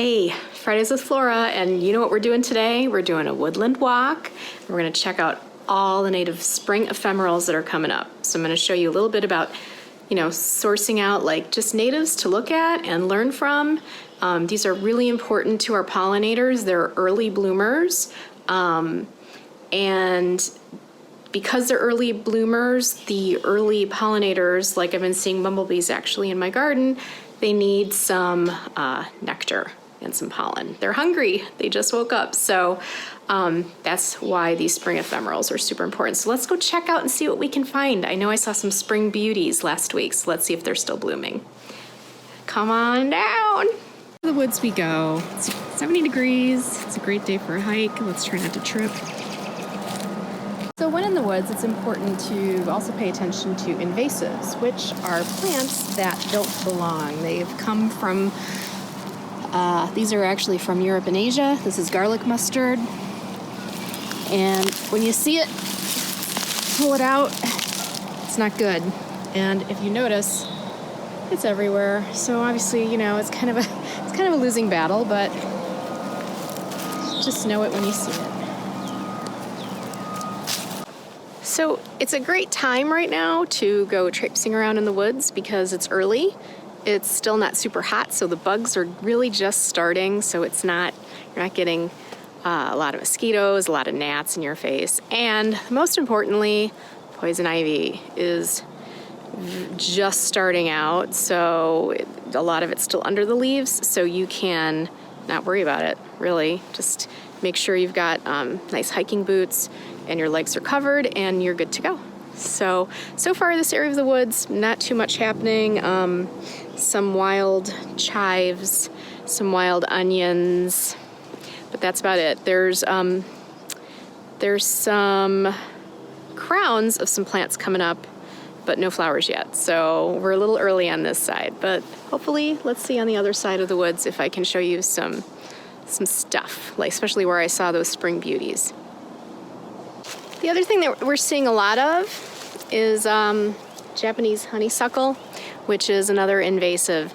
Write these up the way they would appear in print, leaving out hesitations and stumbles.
Hey, Fridays with Flora, and you know what we're doing today? We're doing a woodland walk. We're going to check out all the native spring ephemerals that are coming up. So I'm going to show you a little bit about, sourcing out like just natives to look at and learn from. These are really important to our pollinators. They're early bloomers, and because they're early bloomers, the early pollinators, like I've been seeing bumblebees actually in my garden, they need some nectar and some pollen. They're hungry. They just woke up. So that's why these spring ephemerals are super important. So let's go check out and see what we can find. I know I saw some spring beauties last week, so let's see if they're still blooming. Come on down. To the woods we go. It's 70 degrees. It's a great day for a hike. Let's try not to trip. So when in the woods, it's important to also pay attention to invasives, which are plants that don't belong. They've come from, these are actually from Europe and Asia. This is garlic mustard. And when you see it, pull it out, it's not good. And if you notice, it's everywhere. So obviously, it's kind of a losing battle, but just know it when you see it. So it's a great time right now to go traipsing around in the woods because it's early. It's still not super hot, so the bugs are really just starting. So you're not getting a lot of mosquitoes, a lot of gnats in your face. And most importantly, poison ivy is just starting out. So a lot of it's still under the leaves, so you can not worry about it, really. Just make sure you've got nice hiking boots and your legs are covered and you're good to go. So far this area of the woods, not too much happening. Some wild chives, some wild onions, but that's about it. There's some crowns of some plants coming up, but no flowers yet. So we're a little early on this side, but hopefully, let's see on the other side of the woods if I can show you some stuff, like especially where I saw those spring beauties. The other thing that we're seeing a lot of is Japanese honeysuckle, which is another invasive.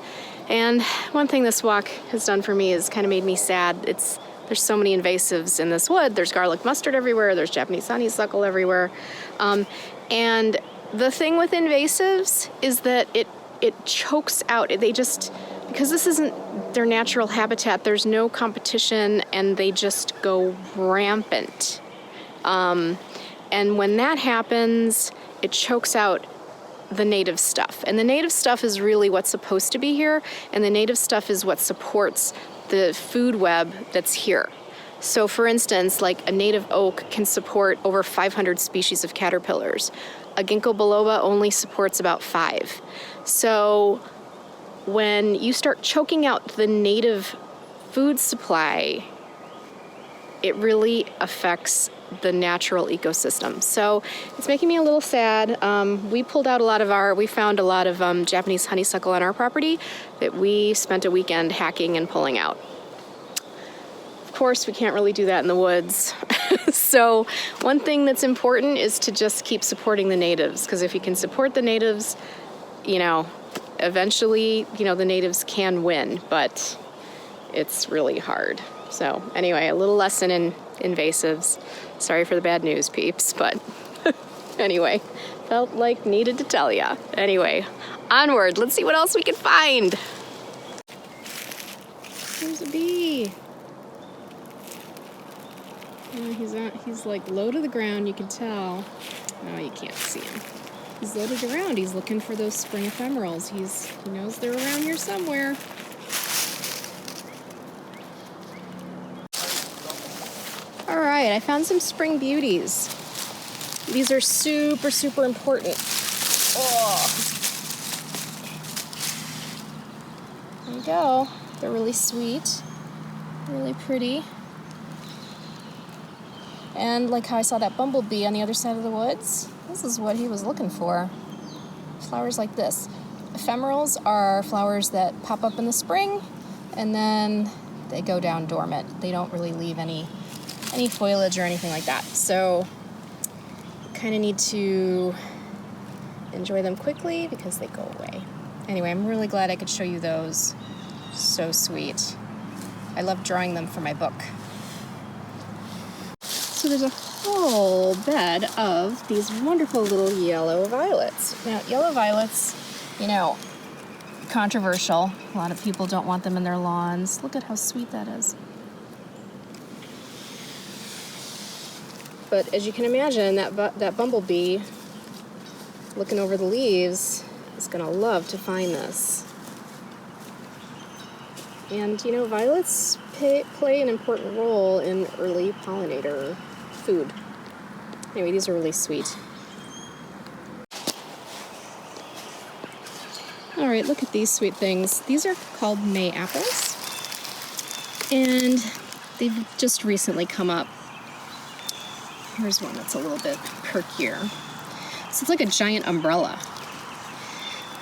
And one thing this walk has done for me is kind of made me sad. There's so many invasives in this wood. There's garlic mustard everywhere. There's Japanese honeysuckle everywhere. And the thing with invasives is that it chokes out. Because this isn't their natural habitat, there's no competition and they just go rampant. And when that happens, it chokes out the native stuff. And the native stuff is really what's supposed to be here, and the native stuff is what supports the food web that's here. So for instance, like a native oak can support over 500 species of caterpillars. A ginkgo biloba only supports about 5. So when you start choking out the native food supply, it really affects the natural ecosystem. So it's making me a little sad. We found a lot of Japanese honeysuckle on our property that we spent a weekend hacking and pulling out. Of course, we can't really do that in the woods. So one thing that's important is to just keep supporting the natives, because if you can support the natives, eventually, the natives can win, but it's really hard. So anyway, a little lesson in invasives. Sorry for the bad news, peeps, but anyway, felt like needed to tell ya. Anyway, onward. Let's see what else we can find. There's a bee. He's like low to the ground, you can tell. Oh, you can't see him. He's low to the ground. He's looking for those spring ephemerals. He knows they're around here somewhere. All right, I found some spring beauties. These are super, super important. Oh. There you go. They're really sweet, really pretty. And like how I saw that bumblebee on the other side of the woods, this is what he was looking for. Flowers like this. Ephemerals are flowers that pop up in the spring and then they go down dormant. They don't really leave any foliage or anything like that. So kind of need to enjoy them quickly because they go away. Anyway, I'm really glad I could show you those. So sweet. I love drawing them for my book. So there's a whole bed of these wonderful little yellow violets. Now, yellow violets, you know, controversial. A lot of people don't want them in their lawns. Look at how sweet that is. But as you can imagine, that bumblebee looking over the leaves is gonna love to find this. And you know, violets play an important role in early pollinator food. Anyway, these are really sweet. All right, look at these sweet things. These are called Mayapples, and they've just recently come up. Here's one that's a little bit perkier. So it's like a giant umbrella.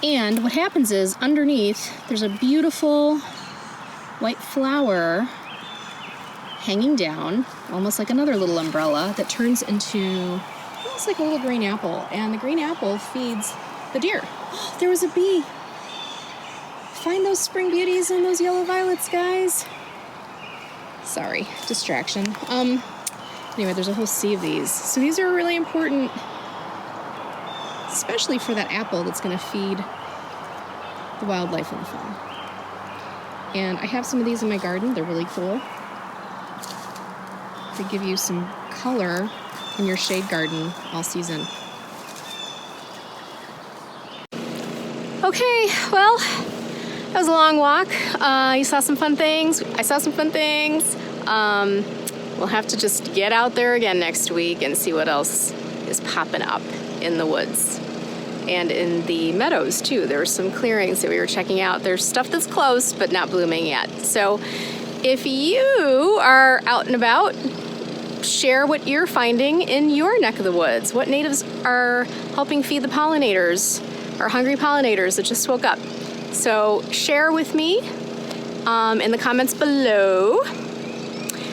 And what happens is underneath, there's a beautiful white flower hanging down, almost like another little umbrella that turns into almost like a little green apple. And the green apple feeds the deer. Oh, there was a bee. Find those spring beauties and those yellow violets, guys. Sorry, distraction. Anyway, there's a whole sea of these. So these are really important, especially for that apple that's gonna feed the wildlife in the fall. And I have some of these in my garden. They're really cool. They give you some color in your shade garden all season. Okay, well, that was a long walk. You saw some fun things. I saw some fun things. We'll have to just get out there again next week and see what else is popping up in the woods. And in the meadows too. There were some clearings that we were checking out. There's stuff that's close but not blooming yet. So if you are out and about, share what you're finding in your neck of the woods. What natives are helping feed the pollinators, or hungry pollinators that just woke up. So share with me in the comments below.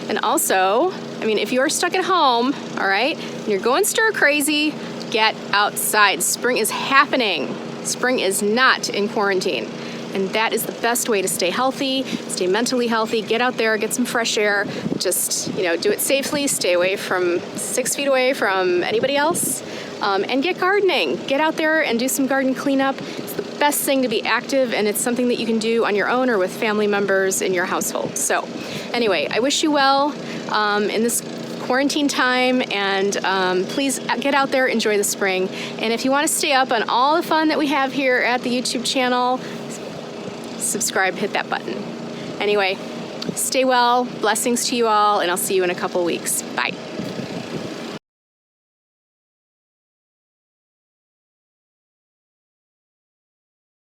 And also, I mean, if you're stuck at home, all right, and you're going stir crazy, get outside. Spring is happening. Spring is not in quarantine. And that is the best way to stay healthy, stay mentally healthy, get out there, get some fresh air, just, you know, do it safely, stay away from 6 feet away from anybody else, and get gardening. Get out there and do some garden cleanup. It's the best thing to be active, and it's something that you can do on your own or with family members in your household. So anyway, I wish you well in this quarantine time, and please get out there, enjoy the spring. And if you want to stay up on all the fun that we have here at the YouTube channel, subscribe, hit that button. Anyway, stay well, blessings to you all, and I'll see you in a couple weeks. Bye.